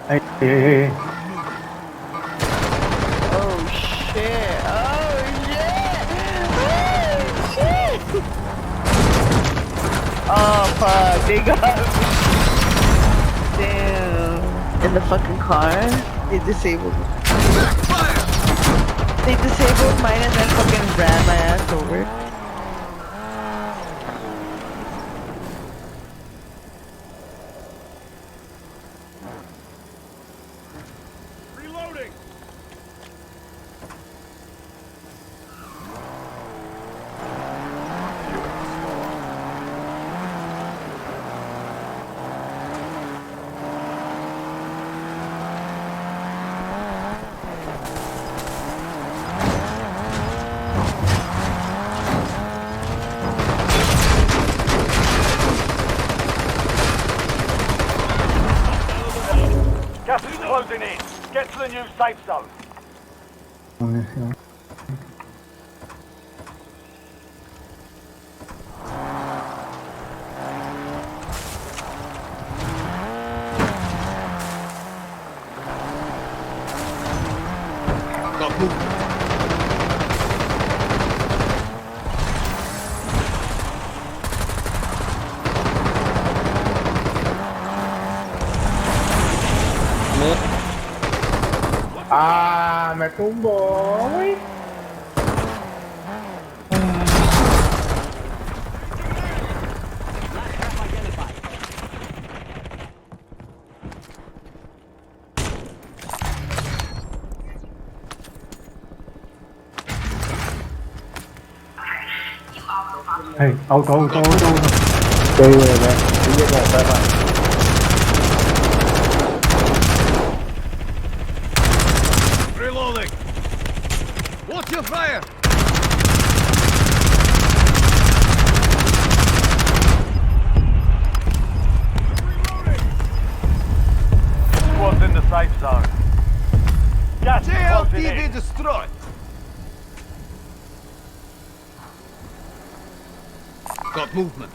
Hey. Oh shit! Oh shit! Oh shit! Oh fuck! They got me. Damn! In the fucking car, they disabled. They disabled mine and then fucking ran my ass over. Reloading. Gas is closing in. Get to the new safe zone. Got movement. Ah, me tumbó, güey. Hey, auto. Chơi rồi nè, tự nhiên là sao mà. Reloading. Watch your fire. Squad's in the safe zone. Gas is closing in. destroyed. Got movement.